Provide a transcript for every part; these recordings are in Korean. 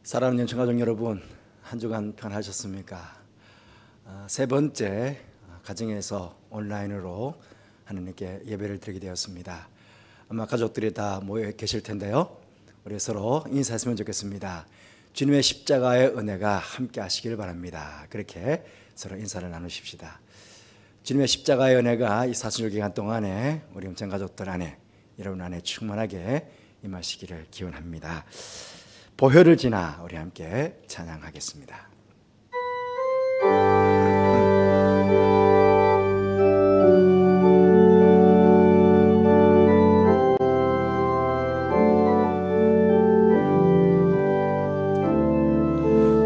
사랑하는 청가족 여러분, 한 주간 평안하셨습니까? 세 번째 가정에서 온라인으로 하나님께 예배를 드리게 되었습니다. 아마 가족들이 다 모여 계실 텐데요, 우리 서로 인사했으면 좋겠습니다. 주님의 십자가의 은혜가 함께 하시길 바랍니다. 그렇게 서로 인사를 나누십시다. 주님의 십자가의 은혜가 이 사순절 기간 동안에 우리 음천 가족들 안에, 여러분 안에 충만하게 임하시기를 기원합니다. 보혈을 지나 우리 함께 찬양하겠습니다.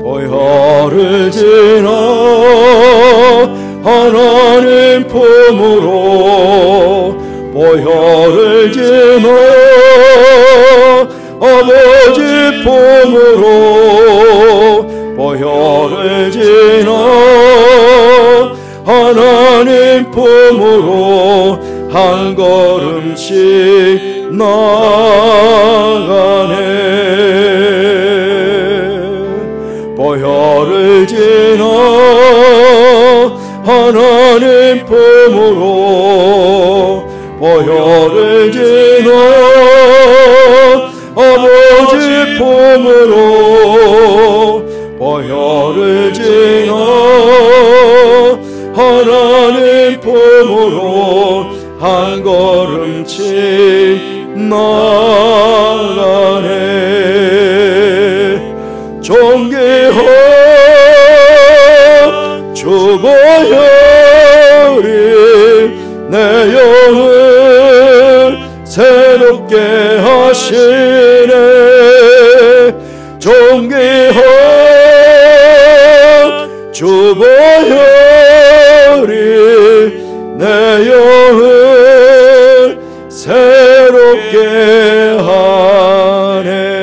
보혈을 지나 하나님 품으로, 보혈을 지나 아버지 품으로, 보혈을 지나 하나님 품으로 한 걸음씩 나가네. 보혈을 지나 하나님 품으로, 보혈을 지나 아버지 품으로, 보혈을 지나 하나님 품으로 한 걸음씩 나가네. 존귀한 주 보혈이 내 영을 새롭게 하시네. 존귀한 주 보혈이 내 영을 새롭게 하네.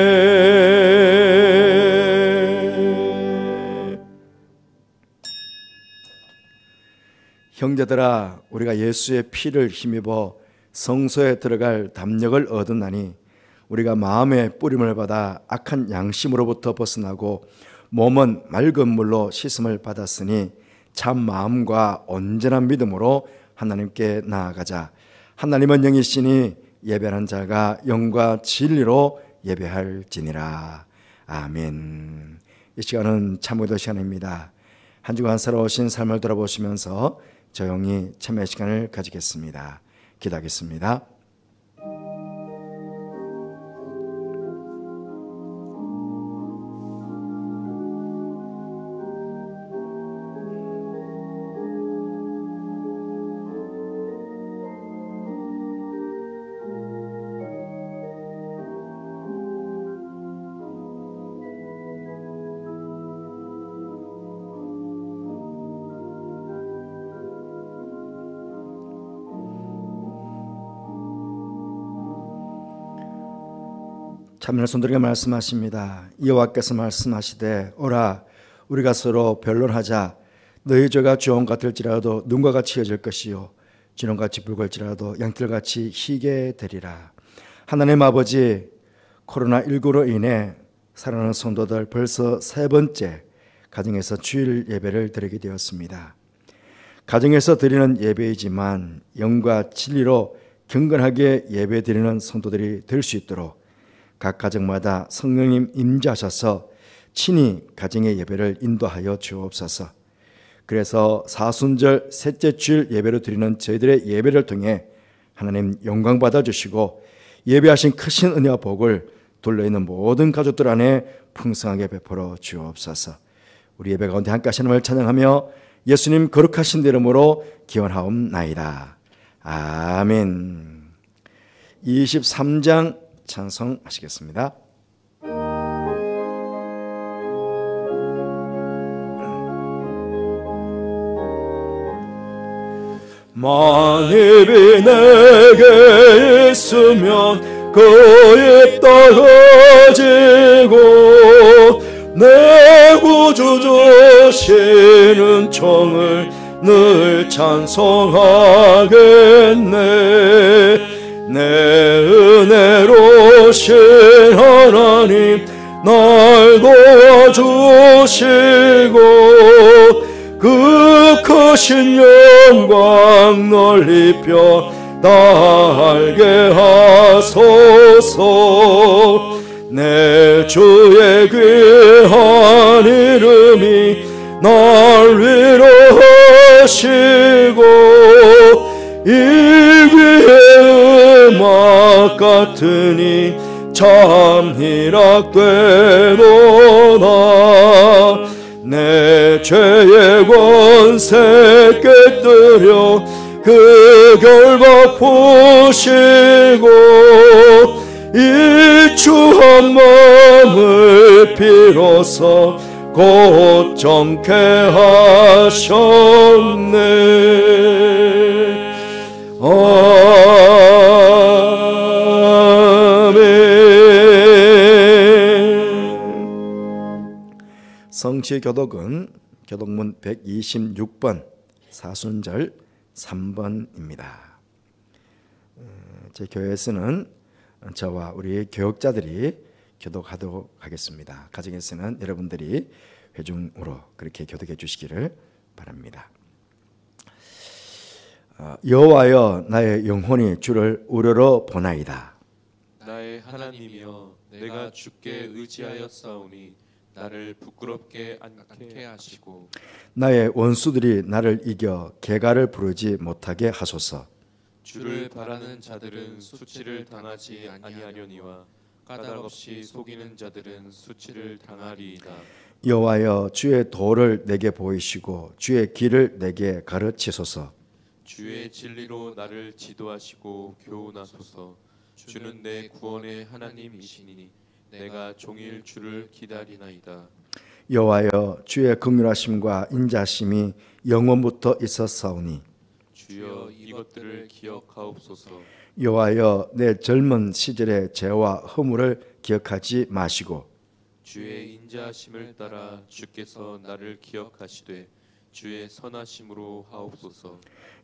형제들아, 우리가 예수의 피를 힘입어 성소에 들어갈 담력을 얻었나니 우리가 마음의 뿌림을 받아 악한 양심으로부터 벗어나고 몸은 맑은 물로 씻음을 받았으니 참 마음과 온전한 믿음으로 하나님께 나아가자. 하나님은 영이시니 예배하는 자가 영과 진리로 예배할지니라. 아멘. 이 시간은 참회도 시간입니다. 한 주간 살아오신 삶을 돌아보시면서 조용히 참회 시간을 가지겠습니다. 기도하겠습니다. 참여를 손들게 말씀하십니다. 여호와께서 말씀하시되, 오라 우리가 서로 변론하자. 너희 죄가 주홍 같을지라도 눈과 같이 헤어질 것이요 진홍같이 붉을지라도 양털같이 희게 되리라. 하나님 아버지, 코로나19로 인해 살아나는 성도들 벌써 세 번째 가정에서 주일 예배를 드리게 되었습니다. 가정에서 드리는 예배이지만 영과 진리로 경건하게 예배 드리는 성도들이 될 수 있도록 각 가정마다 성령님 임재하셔서 친히 가정의 예배를 인도하여 주옵소서. 그래서 사순절 셋째 주일 예배로 드리는 저희들의 예배를 통해 하나님 영광 받아주시고 예배하신 크신 은혜와 복을 둘러있는 모든 가족들 안에 풍성하게 베풀어 주옵소서. 우리 예배 가운데 함께 하시는 을 찬양하며 예수님 거룩하신 이름으로 기원하옵나이다. 아멘. 23장 찬송하시겠습니다. 만입이 내게 있으면 그 입 떨어지고 내 구주 주시는 총을 늘 찬송하겠네. 내 은혜로신 하나님 날 도와주시고 그 크신 영광 널리 펴달게 하소서. 내 주의 귀한 이름이 날 위로하시고 이 귀의 음악 같으니 참 희락되도다. 내 죄의 권세 깨뜨려 그 결박 푸시고 이 주 한 마음을 비로소 곧 정케 하셨네. 아멘. 성취교독은 교독문 126번 사순절 3번입니다. 제 교회에서는 저와 우리 교역자들이 교독하도록 하겠습니다. 가정에서는 여러분들이 회중으로 그렇게 교독해 주시기를 바랍니다. 여호와여 나의 영혼이 주를 우러러 보나이다. 나의 하나님이여 내가 주께 의지하였사오니 나를 부끄럽게 않게 하시고 나의 원수들이 나를 이겨 개가를 부르지 못하게 하소서. 주를 바라는 자들은 수치를 당하지 아니하려니와 까닭없이 속이는 자들은 수치를 당하리이다. 여호와여 주의 도를 내게 보이시고 주의 길을 내게 가르치소서. 주의 진리로 나를 지도하시고 교훈하소서. 주는 내 구원의 하나님이시니 내가 종일 주를 기다리나이다. 여호와여 주의 긍휼하심과 인자심이 영원부터 있었사오니 주여 이것들을 기억하옵소서. 여호와여 내 젊은 시절의 죄와 허물을 기억하지 마시고 주의 인자하심을 따라 주께서 나를 기억하시되 주의 선하심으로 하옵소서.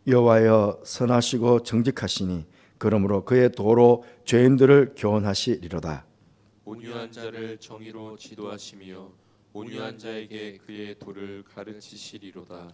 여호와여 선하시고 정직하시니 그러므로 그의 도로 죄인들을 교훈하시리로다. 온유한 자를 정의로 지도하시며 온유한 자에게 그의 도를 가르치시리로다.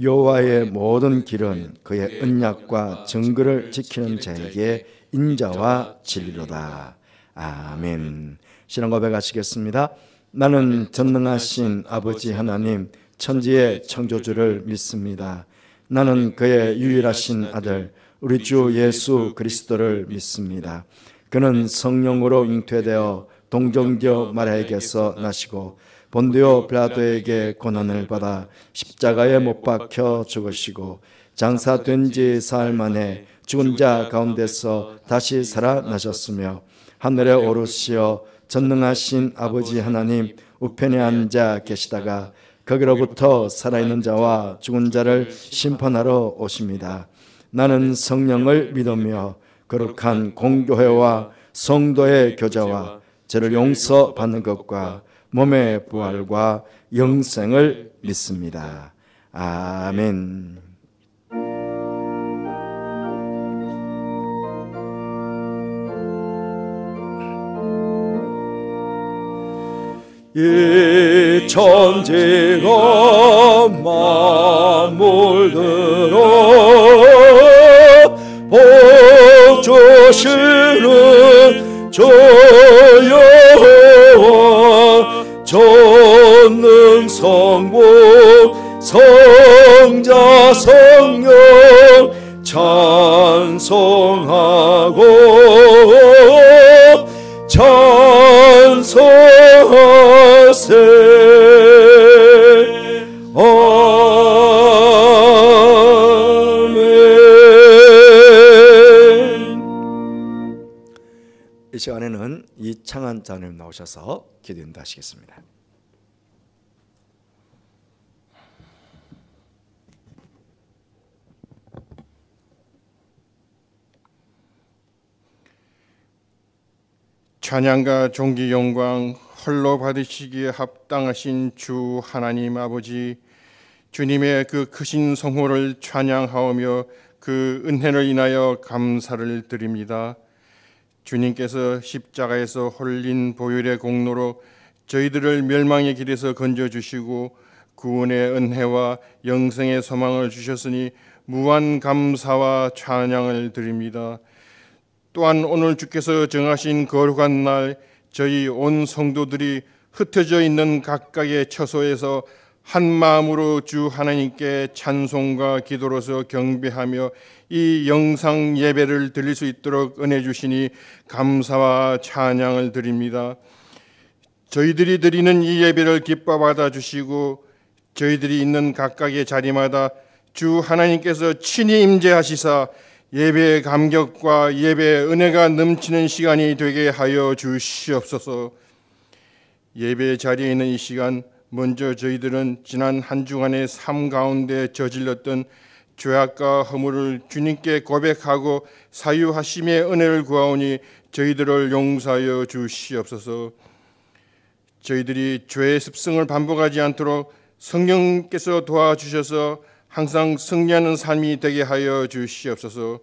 여호와의 모든 길은 그의 언약과 정글을 지키는 자에게 인자와 진리로다. 아멘. 신앙 고백하시겠습니다. 나는 전능하신 아버지 하나님 천지의 창조주를 믿습니다. 나는 그의 유일하신 아들 우리 주 예수 그리스도를 믿습니다. 그는 성령으로 잉태되어 동정녀 마리아에게서 나시고 본디오 빌라도에게 고난을 받아 십자가에 못 박혀 죽으시고 장사된 지 사흘 만에 죽은 자 가운데서 다시 살아나셨으며 하늘에 오르시어 전능하신 아버지 하나님 우편에 앉아 계시다가 거기로부터 살아있는 자와 죽은 자를 심판하러 오십니다. 나는 성령을 믿으며 거룩한 공교회와 성도의 교제와 죄를 용서받는 것과 몸의 부활과 영생을 믿습니다. 아멘. 이 천지가 만물들어 복 주시는 주 여호와 전능 성부 성자 성령 찬송하고 찬송하세. 아멘. 이 시간에는 이창한 장로님 나오셔서 기도 인도하시겠습니다. 찬양과 존귀 영광 홀로 받으시기에 합당하신 주 하나님 아버지, 주님의 그 크신 성호를 찬양하오며 그 은혜를 인하여 감사를 드립니다. 주님께서 십자가에서 홀린 보혈의 공로로 저희들을 멸망의 길에서 건져주시고 구원의 은혜와 영생의 소망을 주셨으니 무한 감사와 찬양을 드립니다. 또한 오늘 주께서 정하신 거룩한 날 저희 온 성도들이 흩어져 있는 각각의 처소에서 한 마음으로 주 하나님께 찬송과 기도로서 경배하며 이 영상 예배를 드릴 수 있도록 은혜 주시니 감사와 찬양을 드립니다. 저희들이 드리는 이 예배를 기뻐 받아 주시고 저희들이 있는 각각의 자리마다 주 하나님께서 친히 임재하시사 예배의 감격과 예배의 은혜가 넘치는 시간이 되게 하여 주시옵소서. 예배 자리에 있는 이 시간, 먼저 저희들은 지난 한 주간의 삶 가운데 저질렀던 죄악과 허물을 주님께 고백하고 사유하심의 은혜를 구하오니 저희들을 용서하여 주시옵소서. 저희들이 죄의 습성을 반복하지 않도록 성령께서 도와주셔서 항상 승리하는 삶이 되게 하여 주시옵소서.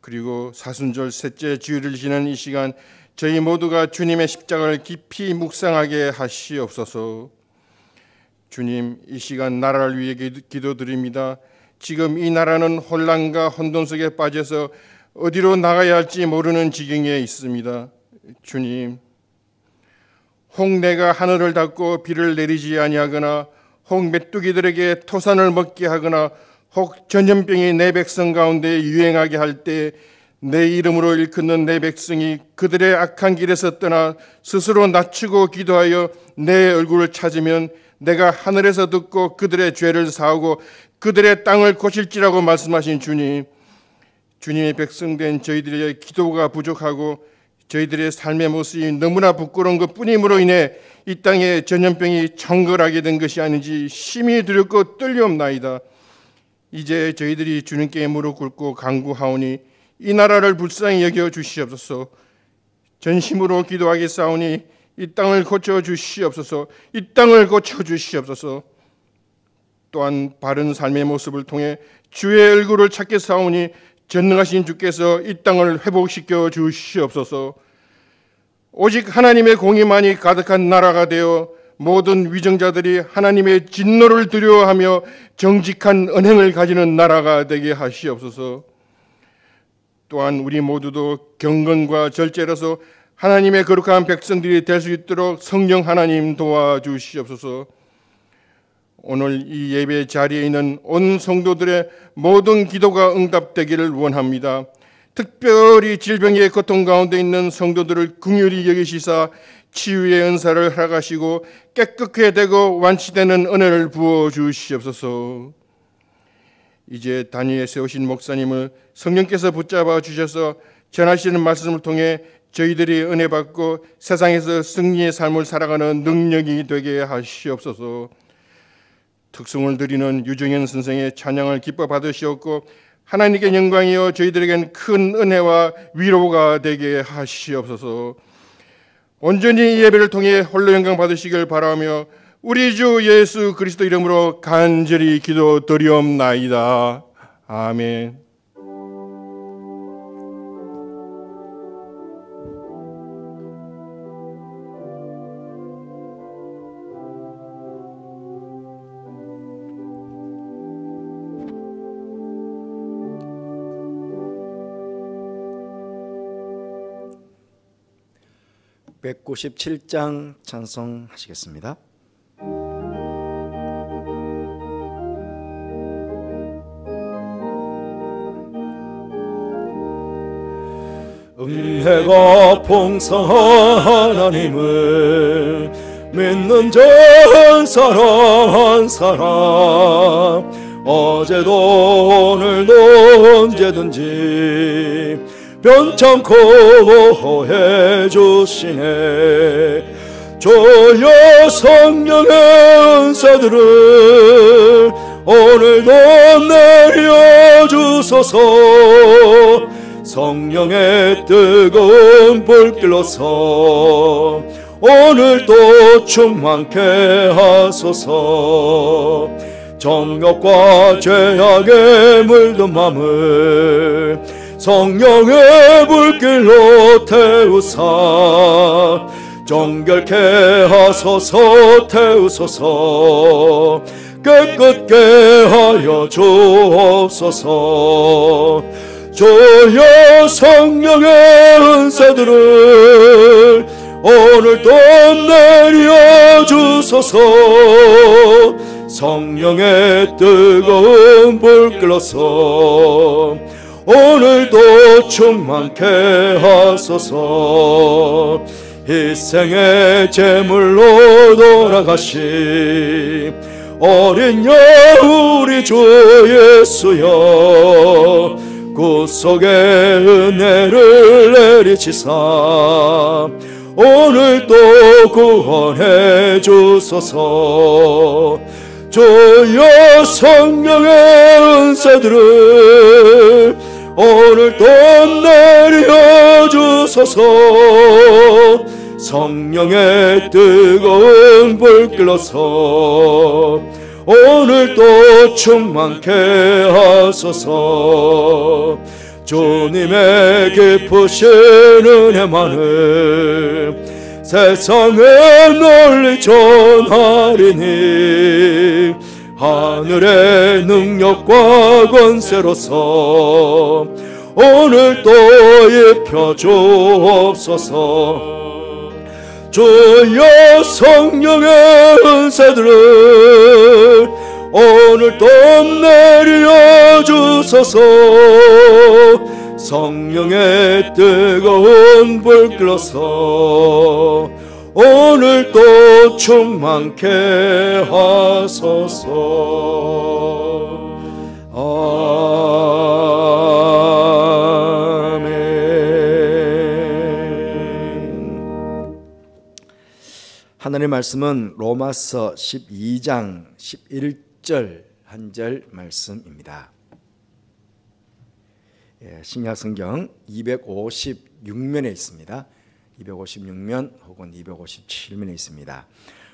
그리고 사순절 셋째 주일을 지난 이 시간 저희 모두가 주님의 십자가를 깊이 묵상하게 하시옵소서. 주님, 이 시간 나라를 위해 기도드립니다. 지금 이 나라는 혼란과 혼돈 속에 빠져서 어디로 나가야 할지 모르는 지경에 있습니다. 주님, 혹 내가 하늘을 닫고 비를 내리지 아니하거나 혹 메뚜기들에게 토산을 먹게 하거나 혹 전염병이 내 백성 가운데 유행하게 할 때 내 이름으로 일컫는 내 백성이 그들의 악한 길에서 떠나 스스로 낮추고 기도하여 내 얼굴을 찾으면 내가 하늘에서 듣고 그들의 죄를 사하고 그들의 땅을 고칠지라고 말씀하신 주님, 주님의 백성된 저희들의 기도가 부족하고 저희들의 삶의 모습이 너무나 부끄러운 것뿐임으로 인해 이 땅에 전염병이 정글하게 된 것이 아닌지 심히 두렵고 떨리옵나이다. 이제 저희들이 주님께 무릎 꿇고 간구하오니 이 나라를 불쌍히 여겨 주시옵소서. 전심으로 기도하겠사오니 이 땅을 고쳐 주시옵소서. 이 땅을 고쳐 주시옵소서. 또한 바른 삶의 모습을 통해 주의 얼굴을 찾겠사오니 전능하신 주께서 이 땅을 회복시켜 주시옵소서. 오직 하나님의 공의만이 가득한 나라가 되어 모든 위정자들이 하나님의 진노를 두려워하며 정직한 언행을 가지는 나라가 되게 하시옵소서. 또한 우리 모두도 경건과 절제로서 하나님의 거룩한 백성들이 될 수 있도록 성령 하나님 도와주시옵소서. 오늘 이 예배 자리에 있는 온 성도들의 모든 기도가 응답되기를 원합니다. 특별히 질병의 고통 가운데 있는 성도들을 긍휼히 여기시사 치유의 은사를 허락하시고 깨끗게 되고 완치되는 은혜를 부어 주시옵소서. 이제 단위에 세우신 목사님을 성령께서 붙잡아 주셔서 전하시는 말씀을 통해 저희들이 은혜 받고 세상에서 승리의 삶을 살아가는 능력이 되게 하시옵소서. 특송을 드리는 유정현 선생의 찬양을 기뻐 받으시옵고 하나님께 영광이여 저희들에겐 큰 은혜와 위로가 되게 하시옵소서. 온전히 이 예배를 통해 홀로 영광 받으시길 바라며 우리 주 예수 그리스도 이름으로 간절히 기도드리옵나이다. 아멘. (197장) 찬송하시겠습니다. 은혜가 풍성한 하나님을 믿는 전 사람 한 사람 어제도 오늘도 언제든지 변찮고 해주시네. 주여 성령의 은사들을 오늘도 내려주소서. 성령의 뜨거운 불길로서 오늘도 충만케 하소서. 정욕과 죄악에 물든 맘을 성령의 불길로 태우사 정결케 하소서 태우소서 깨끗게 하여 주옵소서 주여 성령의 은사들을 오늘도 내려 주소서 성령의 뜨거운 불길로서 오늘도 충만케 하소서 희생의 제물로 돌아가신 어린 여 우리 주 예수여 구속의 은혜를 내리치사 오늘도 구원해 주소서 주여 성령의 은사들을 오늘도 내려 주소서 성령의 뜨거운 불길로서 오늘도 충만케 하소서 주님의 깊으신 은혜만을 세상에 널리 전하리니 하늘의 능력과 권세로서 오늘도 입혀 주옵소서 주여 성령의 은사들을 오늘도 내려 주소서 성령의 뜨거운 불길로서 오늘도 충만케 하소서. 하나님의 말씀은 로마서 12장 11절 한 절 말씀입니다. 신약성경 256면에 있습니다. 256면 혹은 257면에 있습니다.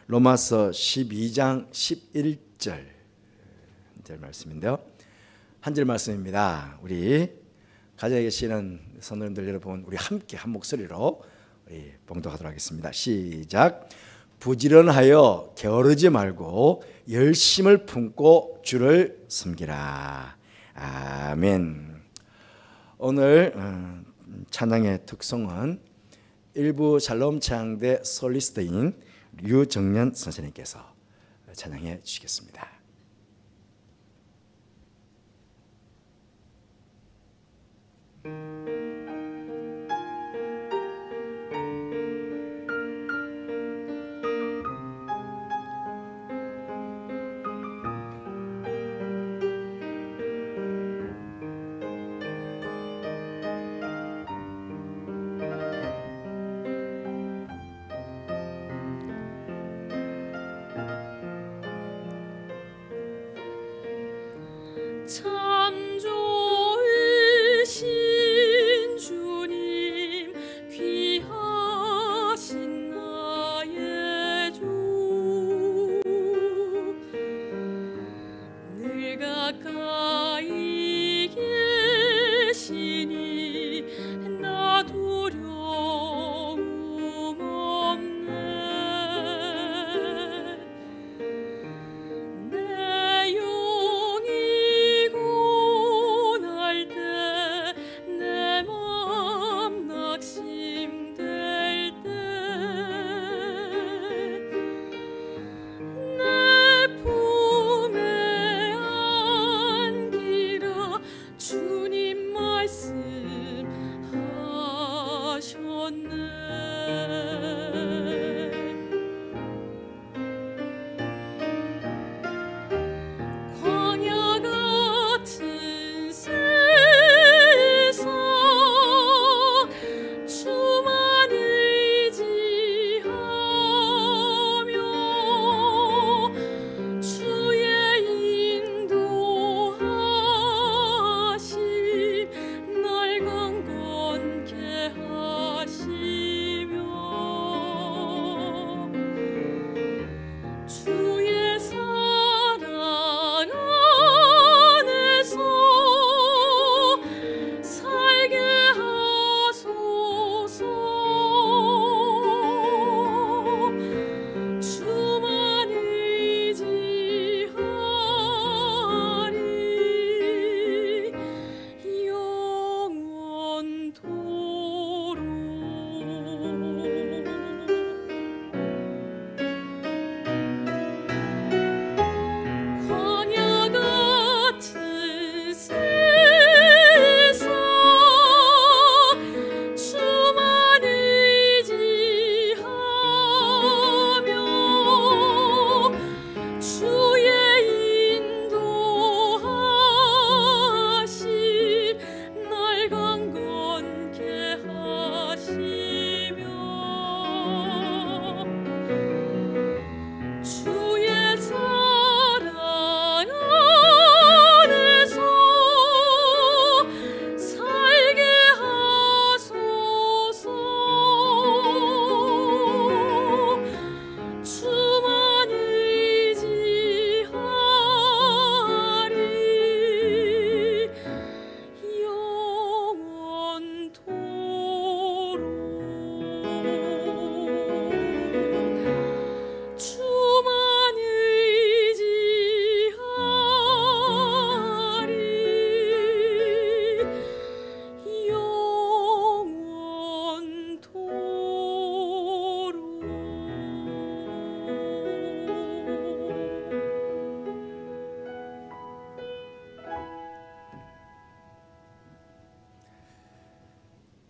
로마서 12장 11절 한 절 말씀인데요. 한 절 말씀입니다. 우리 가정에 계시는 성도님들 여러분, 우리 함께 한 목소리로 우리 봉독하도록 하겠습니다. 시작. 부지런하여 게으르지 말고 열심을 품고 주를 섬기라. 아멘. 오늘 찬양의 특성은 일부 샬롬 찬양대 솔리스트인 류정년 선생님께서 찬양해 주시겠습니다.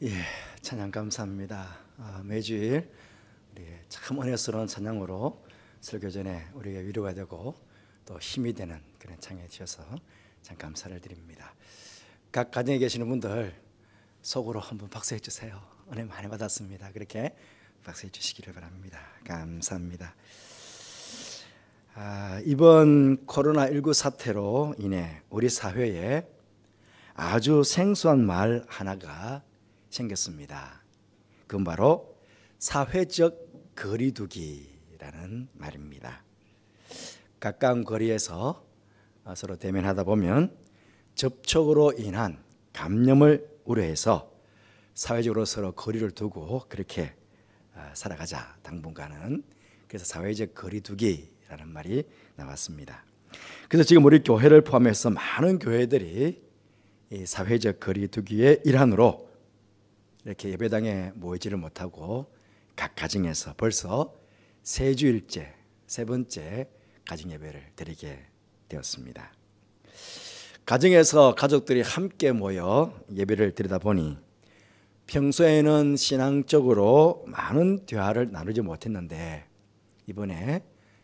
예, 찬양 감사합니다. 매주일 우리 참 은혜스러운 찬양으로 설교 전에 우리가 위로가 되고 또 힘이 되는 그런 찬양해 주셔서 참 감사를 드립니다. 각 가정에 계시는 분들 속으로 한번 박수해 주세요. 은혜 많이 받았습니다. 그렇게 박수해 주시기를 바랍니다. 감사합니다. 이번 코로나19 사태로 인해 우리 사회에 아주 생소한 말 하나가 생겼습니다. 그건 바로 사회적 거리두기라는 말입니다. 가까운 거리에서 서로 대면하다 보면 접촉으로 인한 감염을 우려해서 사회적으로 서로 거리를 두고 그렇게 살아가자 당분간은. 그래서 사회적 거리두기라는 말이 나왔습니다. 그래서 지금 우리 교회를 포함해서 많은 교회들이 이 사회적 거리두기의 일환으로 이렇게 예배당에 모이지를 못하고 각 가정에서 벌써 3주일째, 3번째 가정 예배를 드리게 되었습니다. 가정에서 가족들이 함께 모여 예배를 드리다 보니 평소에는 신앙적으로 많은 대화를 나누지 못했는데 이번에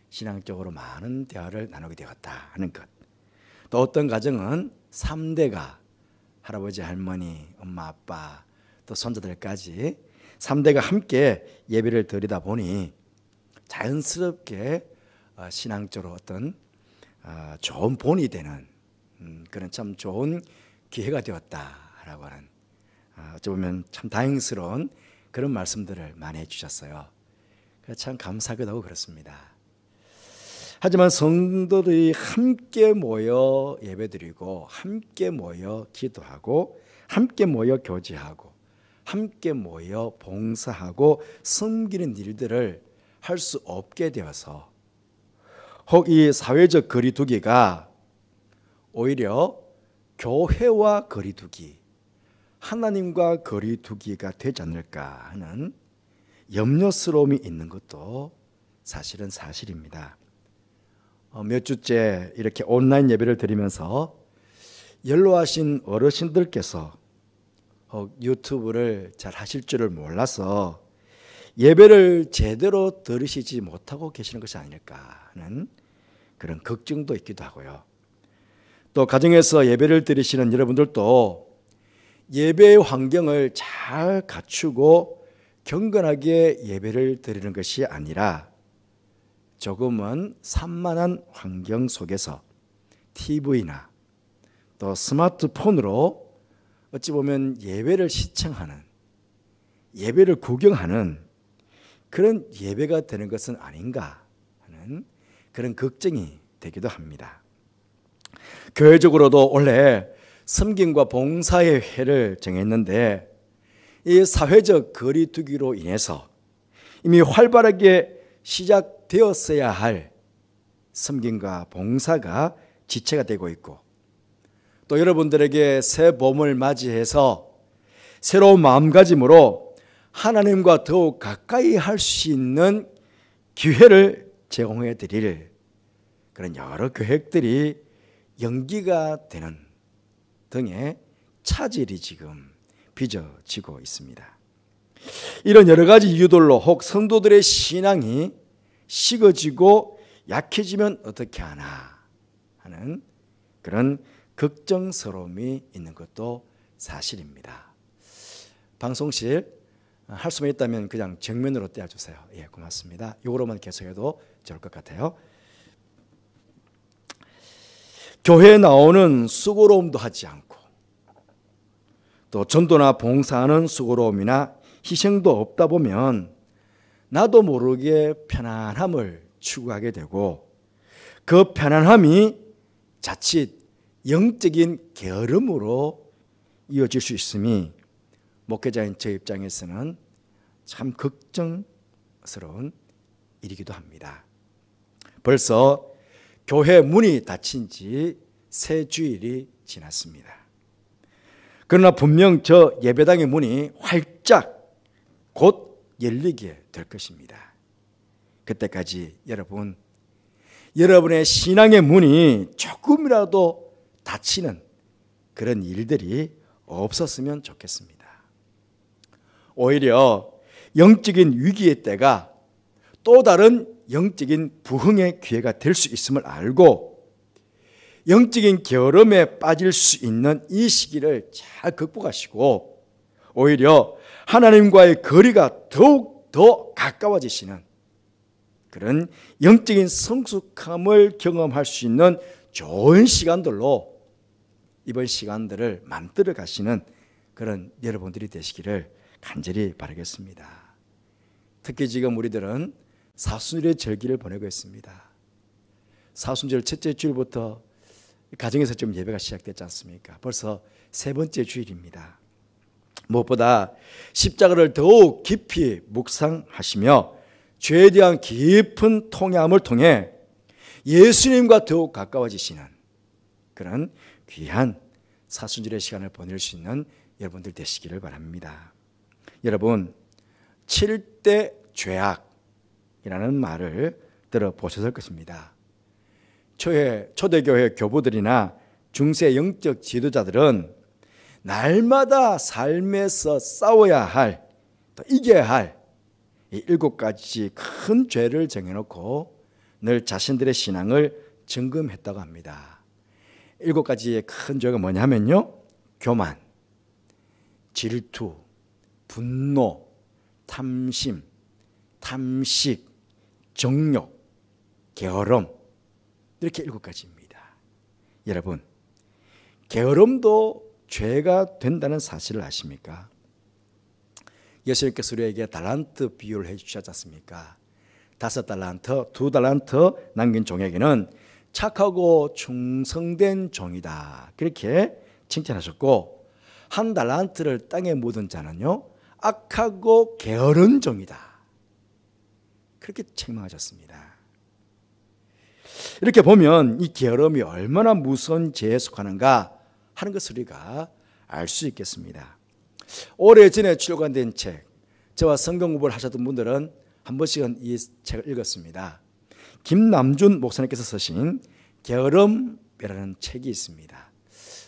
신앙적으로 많은 대화를 나누게 되었다 하는 것. 또 어떤 가정은 3대가 할아버지, 할머니, 엄마, 아빠 또 손자들까지 3대가 함께 예배를 드리다 보니 자연스럽게 신앙적으로 어떤 좋은 본이 되는 그런 참 좋은 기회가 되었다라고 하는 어쩌면 참 다행스러운 그런 말씀들을 많이 해주셨어요. 참 감사하기도 하고 그렇습니다. 하지만 성도들이 함께 모여 예배드리고 함께 모여 기도하고 함께 모여 교제하고 함께 모여 봉사하고 섬기는 일들을 할 수 없게 되어서 혹 이 사회적 거리두기가 오히려 교회와 거리두기, 하나님과 거리두기가 되지 않을까 하는 염려스러움이 있는 것도 사실은 사실입니다. 몇 주째 이렇게 온라인 예배를 드리면서 연로하신 어르신들께서 유튜브를 잘 하실 줄을 몰라서 예배를 제대로 들으시지 못하고 계시는 것이 아닐까 하는 그런 걱정도 있기도 하고요. 또 가정에서 예배를 드리시는 여러분들도 예배의 환경을 잘 갖추고 경건하게 예배를 드리는 것이 아니라 조금은 산만한 환경 속에서 TV나 또 스마트폰으로 어찌 보면 예배를 시청하는, 예배를 구경하는 그런 예배가 되는 것은 아닌가 하는 그런 걱정이 되기도 합니다. 교회적으로도 원래 섬김과 봉사의 회를 정했는데 이 사회적 거리두기로 인해서 이미 활발하게 시작되었어야 할 섬김과 봉사가 지체가 되고 있고 또 여러분들에게 새 봄을 맞이해서 새로운 마음가짐으로 하나님과 더욱 가까이 할 수 있는 기회를 제공해 드릴 그런 여러 계획들이 연기가 되는 등의 차질이 지금 빚어지고 있습니다. 이런 여러 가지 이유들로 혹 성도들의 신앙이 식어지고 약해지면 어떻게 하나 하는 그런 걱정스러움이 있는 것도 사실입니다. 방송실 할 수만 있다면 그냥 정면으로 떼어주세요. 예, 고맙습니다. 이거로만 계속해도 좋을 것 같아요. 교회에 나오는 수고로움도 하지 않고 또 전도나 봉사하는 수고로움이나 희생도 없다 보면 나도 모르게 편안함을 추구하게 되고 그 편안함이 자칫 영적인 게으름으로 이어질 수 있음이 목회자인 저 입장에서는 참 걱정스러운 일이기도 합니다. 벌써 교회 문이 닫힌 지 3주일이 지났습니다. 그러나 분명 저 예배당의 문이 활짝 곧 열리게 될 것입니다. 그때까지 여러분의 신앙의 문이 조금이라도 닫히는 그런 일들이 없었으면 좋겠습니다. 오히려 영적인 위기의 때가 또 다른 영적인 부흥의 기회가 될 수 있음을 알고 영적인 게으름에 빠질 수 있는 이 시기를 잘 극복하시고 오히려 하나님과의 거리가 더욱 더 가까워지시는 그런 영적인 성숙함을 경험할 수 있는 좋은 시간들로 이번 시간들을 만들어 가시는 그런 여러분들이 되시기를 간절히 바라겠습니다. 특히 지금 우리들은 사순절의 절기를 보내고 있습니다. 사순절 첫째 주일부터 가정에서 좀 예배가 시작됐지 않습니까? 벌써 세 번째 주일입니다. 무엇보다 십자가를 더욱 깊이 묵상하시며 죄에 대한 깊은 통회함을 통해 예수님과 더욱 가까워지시는 그런 귀한 사순절의 시간을 보낼 수 있는 여러분들 되시기를 바랍니다. 여러분, 7대 죄악이라는 말을 들어보셨을 것입니다. 초대교회 교부들이나 중세 영적 지도자들은 날마다 삶에서 싸워야 할, 또 이겨야 할 이 7가지 큰 죄를 정해놓고 늘 자신들의 신앙을 점검했다고 합니다. 7가지의 큰 죄가 뭐냐면요, 교만, 질투, 분노, 탐심, 탐식, 정욕, 게으름, 이렇게 7가지입니다. 여러분, 게으름도 죄가 된다는 사실을 아십니까? 예수님께서 우리에게 달란트 비유를 해주셨지 않습니까? 5달란트, 2달란트 남긴 종에게는 착하고 충성된 종이다, 그렇게 칭찬하셨고 1달란트를 땅에 묻은 자는요, 악하고 게으른 종이다, 그렇게 책망하셨습니다. 이렇게 보면 이 게으름이 얼마나 무서운 죄에 속하는가 하는 것을 우리가 알 수 있겠습니다. 오래전에 출간된 책, 저와 성경 공부를 하셨던 분들은 한 번씩은 이 책을 읽었습니다. 김남준 목사님께서 쓰신 게으름이라는 책이 있습니다.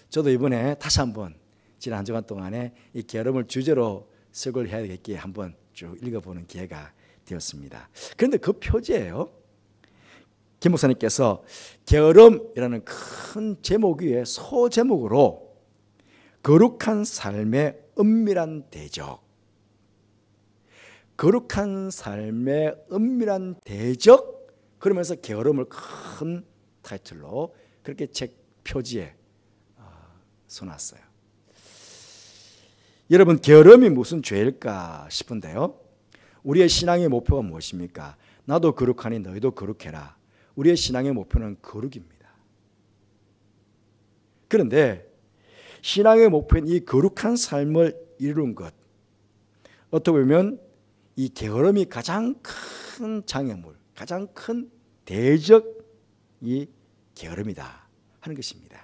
저도 이번에 다시 한번 지난 한 주간 동안에 이 게으름을 주제로 설교를 해야 되겠기에 한번 쭉 읽어보는 기회가 되었습니다. 그런데 그 표지에요, 김 목사님께서 게으름이라는 큰 제목 위에 소제목으로 거룩한 삶의 은밀한 대적, 거룩한 삶의 은밀한 대적, 그러면서 게으름을 큰 타이틀로 그렇게 책 표지에 써놨어요. 여러분, 게으름이 무슨 죄일까 싶은데요, 우리의 신앙의 목표가 무엇입니까? 나도 거룩하니 너희도 거룩해라. 우리의 신앙의 목표는 거룩입니다. 그런데 신앙의 목표인 이 거룩한 삶을 이룬 것, 어떻게 보면 이 게으름이 가장 큰 장애물, 가장 큰 대적이 게으름이다 하는 것입니다.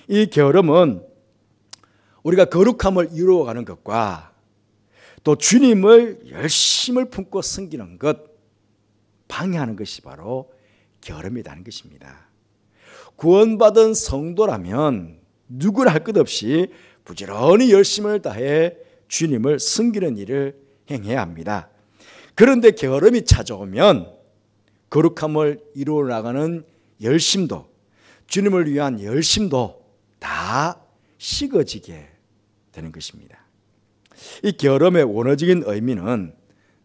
이 게으름은 우리가 거룩함을 이루어가는 것과 또 주님을 열심을 품고 섬기는 것, 방해하는 것이 바로 게으름이라는 것입니다. 구원받은 성도라면 누구나 할 것 없이 부지런히 열심을 다해 주님을 섬기는 일을 행해야 합니다. 그런데 게으름이 찾아오면 거룩함을 이루어 나가는 열심도, 주님을 위한 열심도 다 식어지게 되는 것입니다. 이 게으름의 원어적인 의미는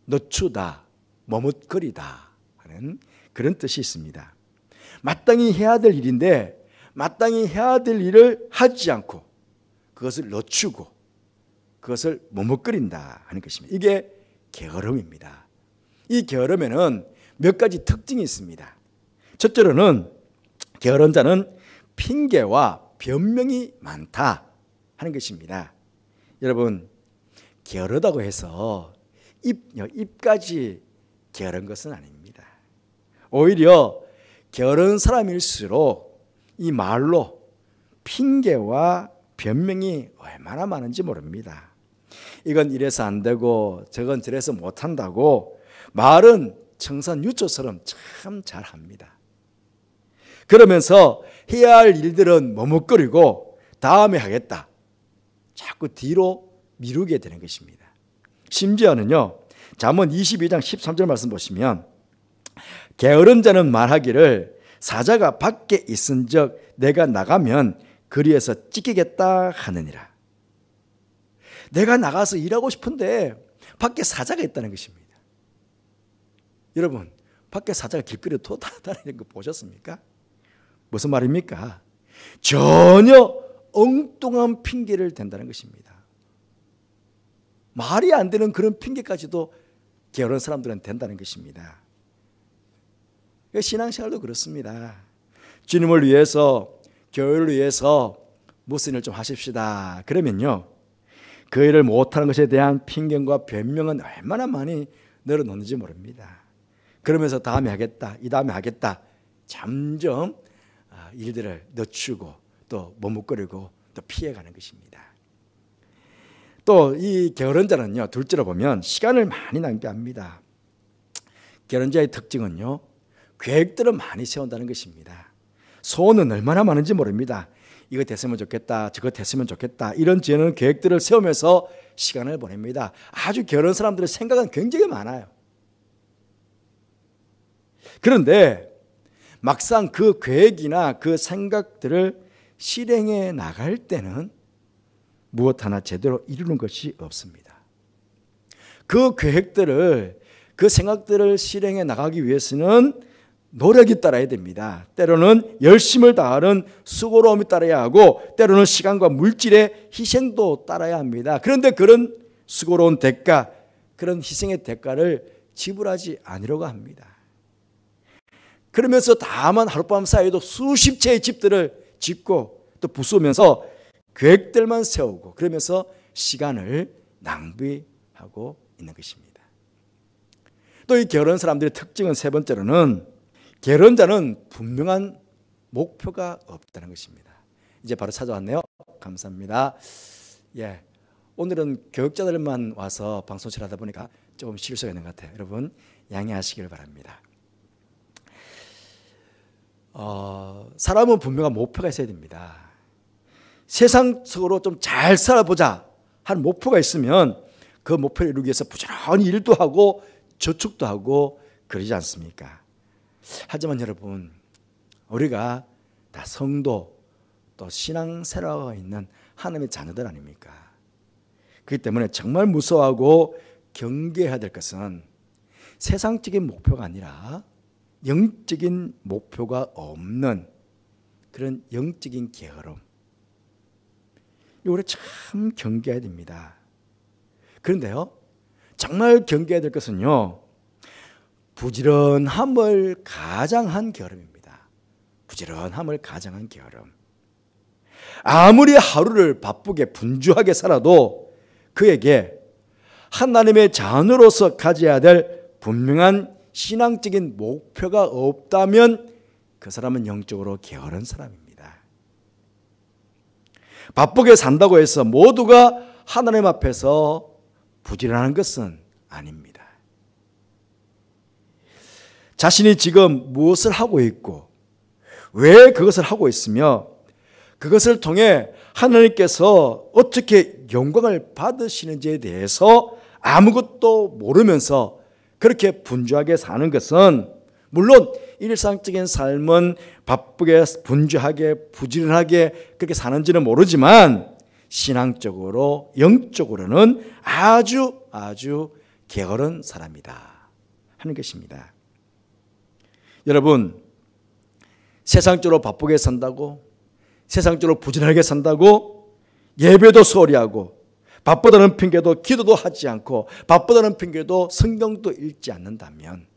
늦추다, 머뭇거리다 하는 그런 뜻이 있습니다. 마땅히 해야 될 일인데 마땅히 해야 될 일을 하지 않고 그것을 늦추고 그것을 머뭇거린다 하는 것입니다. 이게 게으름입니다. 이 게으름에는 몇 가지 특징이 있습니다. 첫째로는 게으른 자는 핑계와 변명이 많다 하는 것입니다. 여러분, 게으르다고 해서 입까지 게으른 것은 아닙니다. 오히려 게으른 사람일수록 이 말로 핑계와 변명이 얼마나 많은지 모릅니다. 이건 이래서 안 되고 저건 저래서 못한다고 말은 청산유초처럼 참 잘합니다. 그러면서 해야 할 일들은 머뭇거리고 다음에 하겠다, 자꾸 뒤로 미루게 되는 것입니다. 심지어는요, 잠언 22장 13절 말씀 보시면 게으른 자는 말하기를 사자가 밖에 있은즉 내가 나가면 거리에서 찢기겠다 하느니라. 내가 나가서 일하고 싶은데 밖에 사자가 있다는 것입니다. 여러분, 밖에 사자가 길거리에 돌아다니는 거 보셨습니까? 무슨 말입니까? 전혀 엉뚱한 핑계를 댄다는 것입니다. 말이 안 되는 그런 핑계까지도 게으른 사람들은 된다는 것입니다. 신앙생활도 그렇습니다. 주님을 위해서, 교회를 위해서 무슨 일 좀 하십시다 그러면요, 그 일을 못하는 것에 대한 핑계와 변명은 얼마나 많이 늘어놓는지 모릅니다. 그러면서 다음에 하겠다, 이 다음에 하겠다, 점점 일들을 늦추고 또 머뭇거리고 또 피해가는 것입니다. 또 이 게으른 자는요, 둘째로 보면 시간을 많이 낭비합니다. 게으른 자의 특징은요, 계획들을 많이 세운다는 것입니다. 소원은 얼마나 많은지 모릅니다. 이거 됐으면 좋겠다, 저거 됐으면 좋겠다, 이런 지혜는 계획들을 세우면서 시간을 보냅니다. 아주 게으른 사람들의 생각은 굉장히 많아요. 그런데 막상 그 계획이나 그 생각들을 실행해 나갈 때는 무엇 하나 제대로 이루는 것이 없습니다. 그 계획들을, 그 생각들을 실행해 나가기 위해서는 노력이 따라야 됩니다. 때로는 열심을 다하는 수고로움이 따라야 하고, 때로는 시간과 물질의 희생도 따라야 합니다. 그런데 그런 수고로운 대가, 그런 희생의 대가를 지불하지 않으려고 합니다. 그러면서 다만 하룻밤 사이에도 수십 채의 집들을 짓고 또 부수면서 계획들만 세우고, 그러면서 시간을 낭비하고 있는 것입니다. 또 이 게으른 사람들의 특징은 세 번째로는, 게으른 자는 분명한 목표가 없다는 것입니다. 이제 바로 찾아왔네요. 감사합니다. 예, 오늘은 교육자들만 와서 방송실 하다 보니까 조금 실수가 있는 것 같아요. 여러분 양해하시길 바랍니다. 사람은 분명한 목표가 있어야 됩니다. 세상적으로 좀 잘 살아보자 하는 목표가 있으면 그 목표를 이루기 위해서 부지런히 일도 하고 저축도 하고 그러지 않습니까? 하지만 여러분, 우리가 다 성도, 또 신앙생활에 있는 하나님의 자녀들 아닙니까? 그렇기 때문에 정말 무서워하고 경계해야 될 것은 세상적인 목표가 아니라 영적인 목표가 없는 그런 영적인 게으름, 이거를 참 경계해야 됩니다. 그런데요, 정말 경계해야 될 것은요, 부지런함을 가장한 게으름입니다. 부지런함을 가장한 게으름. 아무리 하루를 바쁘게 분주하게 살아도 그에게 하나님의 자녀로서 가져야 될 분명한 신앙적인 목표가 없다면 그 사람은 영적으로 게으른 사람입니다. 바쁘게 산다고 해서 모두가 하나님 앞에서 부지런한 것은 아닙니다. 자신이 지금 무엇을 하고 있고 왜 그것을 하고 있으며 그것을 통해 하나님께서 어떻게 영광을 받으시는지에 대해서 아무것도 모르면서 그렇게 분주하게 사는 것은, 물론 일상적인 삶은 바쁘게 분주하게 부지런하게 그렇게 사는지는 모르지만 신앙적으로 영적으로는 아주 게으른 사람이다 하는 것입니다. 여러분, 세상적으로 바쁘게 산다고, 세상적으로 부지런하게 산다고 예배도 소홀히 하고, 바쁘다는 핑계도 기도도 하지 않고, 바쁘다는 핑계도 성경도 읽지 않는다면,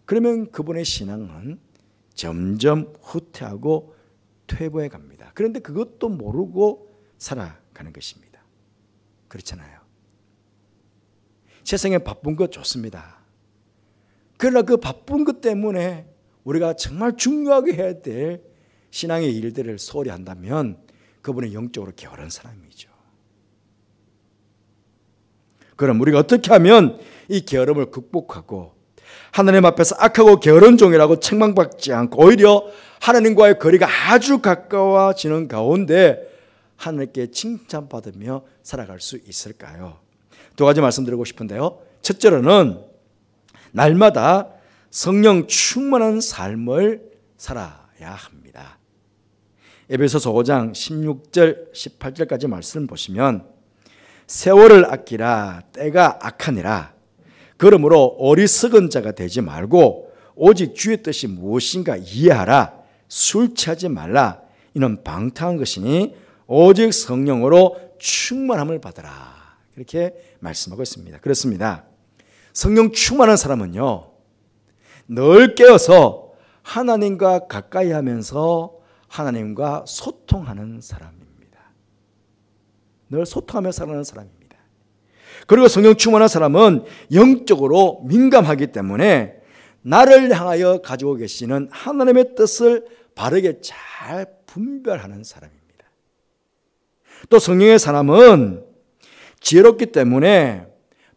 그러면 그분의 신앙은 점점 후퇴하고 퇴보해 갑니다. 그런데 그것도 모르고 살아가는 것입니다. 그렇잖아요. 세상에 바쁜 것 좋습니다. 그러나 그 바쁜 것 때문에 우리가 정말 중요하게 해야 될 신앙의 일들을 소홀히 한다면 그분은 영적으로 게으른 사람이죠. 그럼 우리가 어떻게 하면 이 게으름을 극복하고 하나님 앞에서 악하고 게으른 종이라고 책망받지 않고 오히려 하나님과의 거리가 아주 가까워지는 가운데 하나님께 칭찬받으며 살아갈 수 있을까요? 두 가지 말씀드리고 싶은데요. 첫째로는 날마다 성령 충만한 삶을 살아야 합니다. 에베소서 5장 16절 18절까지 말씀을 보시면 세월을 아끼라 때가 악하니라. 그러므로 어리석은 자가 되지 말고 오직 주의 뜻이 무엇인가 이해하라. 술 취하지 말라. 이는 방탕한 것이니 오직 성령으로 충만함을 받으라. 이렇게 말씀하고 있습니다. 그렇습니다. 성령 충만한 사람은요, 늘 깨어서 하나님과 가까이 하면서 하나님과 소통하는 사람입니다. 늘 소통하며 살아가는 사람입니다. 그리고 성령 충만한 사람은 영적으로 민감하기 때문에 나를 향하여 가지고 계시는 하나님의 뜻을 바르게 잘 분별하는 사람입니다. 또 성령의 사람은 지혜롭기 때문에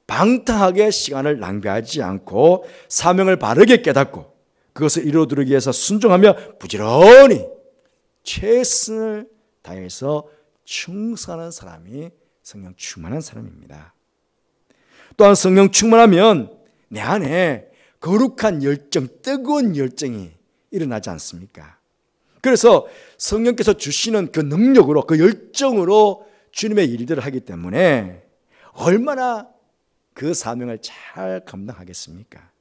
방탕하게 시간을 낭비하지 않고 사명을 바르게 깨닫고 그것을 이루어두기 위해서 순종하며 부지런히 최선을 다해서 충성하는 사람이 성령 충만한 사람입니다. 또한 성령 충만하면 내 안에 거룩한 열정, 뜨거운 열정이 일어나지 않습니까? 그래서 성령께서 주시는 그 능력으로, 그 열정으로 주님의 일들을 하기 때문에 얼마나 그 사명을 잘 감당하겠습니까?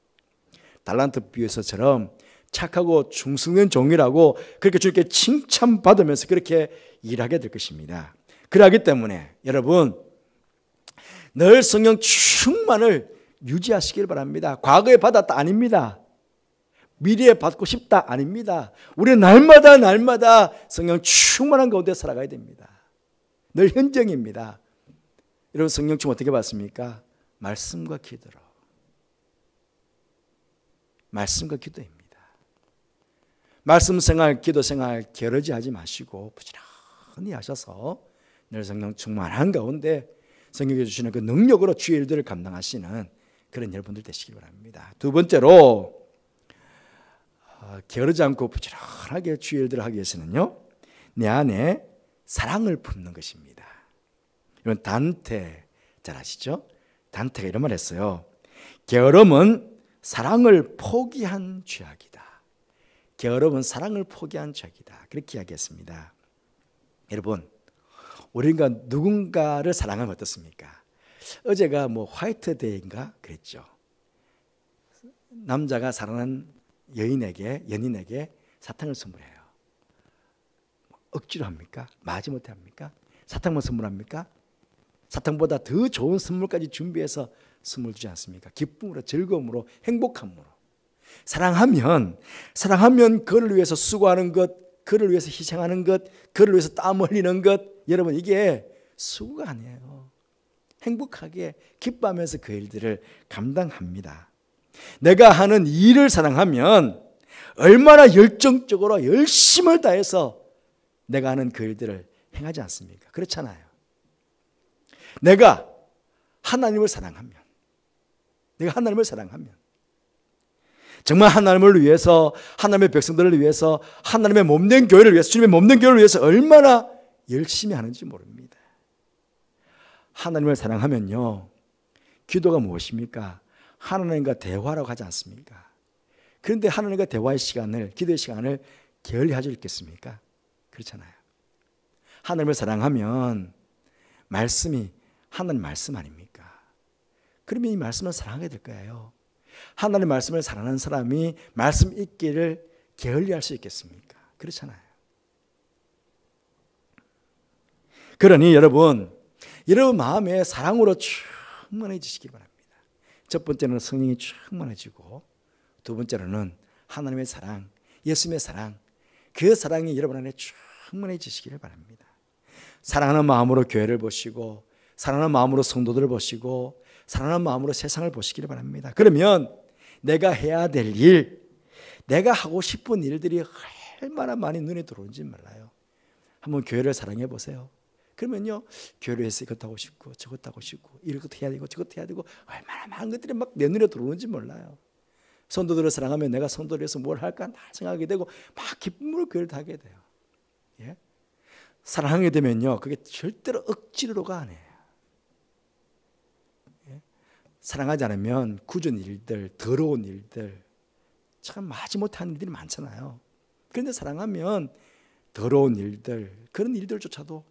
달란트 비유에서처럼 착하고 충성된 종이라고 그렇게 주님께 칭찬받으면서 그렇게 일하게 될 것입니다. 그러기 때문에 여러분 늘 성령 충만을 유지하시길 바랍니다. 과거에 받았다 아닙니다. 미래에 받고 싶다 아닙니다. 우리는 날마다 성령 충만한 가운데 살아가야 됩니다. 늘 현정입니다. 여러분 성령 충만 어떻게 받습니까? 말씀과 기도로. 말씀과 기도입니다. 말씀 생활, 기도 생활 게으르지 하지 마시고 부지런히 하셔서 늘 성령 충만한 가운데 성령이 주시는 그 능력으로 주의 일들을 감당하시는 그런 여러분들 되시기 바랍니다. 두 번째로 게으르지 않고 부지런하게 주의 일들을 하기 위해서는요, 내 안에 사랑을 품는 것입니다. 이건 단테 잘 아시죠? 단테가 이런 말 했어요. 게으름은 사랑을 포기한 죄악이다. 게으름은 사랑을 포기한 죄악이다. 그렇게 이야기했습니다. 여러분, 우리가 누군가를 사랑하면 어떻습니까? 어제가 화이트데이인가 그랬죠. 남자가 사랑하는 연인에게 사탕을 선물해요. 억지로 합니까? 마지못해 합니까? 사탕만 선물합니까? 사탕보다 더 좋은 선물까지 준비해서 선물 주지 않습니까? 기쁨으로, 즐거움으로, 행복함으로. 사랑하면 그를 위해서 수고하는 것, 그를 위해서 희생하는 것, 그를 위해서 땀 흘리는 것, 여러분 이게 수고가 아니에요. 행복하게 기뻐하면서 그 일들을 감당합니다. 내가 하는 일을 사랑하면 얼마나 열정적으로 열심을 다해서 내가 하는 그 일들을 행하지 않습니까? 그렇잖아요. 내가 하나님을 사랑하면 정말 하나님을 위해서, 하나님의 백성들을 위해서, 하나님의 몸된 교회를 위해서, 주님의 몸된 교회를 위해서 얼마나 열심히 하는지 모릅니다. 하나님을 사랑하면요, 기도가 무엇입니까? 하나님과 대화라고 하지 않습니까? 그런데 하나님과 대화의 시간을, 기도의 시간을 게을리 하지 있겠습니까? 그렇잖아요. 하나님을 사랑하면 말씀이 하나님 말씀 아닙니까? 그러면 이 말씀을 사랑하게 될 거예요. 하나님의 말씀을 사랑하는 사람이 말씀 읽기를 게을리할 수 있겠습니까? 그렇잖아요. 그러니 여러분 마음에 사랑으로 충만해지시기 바랍니다. 첫 번째는 성령이 충만해지고, 두 번째로는 하나님의 사랑, 예수님의 사랑, 그 사랑이 여러분 안에 충만해지시기를 바랍니다. 사랑하는 마음으로 교회를 보시고, 사랑하는 마음으로 성도들을 보시고, 사랑하는 마음으로 세상을 보시기를 바랍니다. 그러면 내가 해야 될 일, 내가 하고 싶은 일들이 얼마나 많이 눈에 들어오는지 몰라요. 한번 교회를 사랑해 보세요. 그러면요, 교회를 해서 이것도 하고 싶고 저것도 하고 싶고 이것도 해야 되고 저것도 해야 되고 얼마나 많은 것들이 막 내 눈에 들어오는지 몰라요. 성도들을 사랑하면 내가 성도를 위해서 뭘 할까 다 생각하게 되고 막 기쁨으로 교회를 하게 돼요. 예? 사랑하게 되면요, 그게 절대로 억지로가 아니에요. 사랑하지 않으면 굳은 일들, 더러운 일들, 참 하지 못하는 일들이 많잖아요. 그런데 사랑하면 더러운 일들, 그런 일들조차도,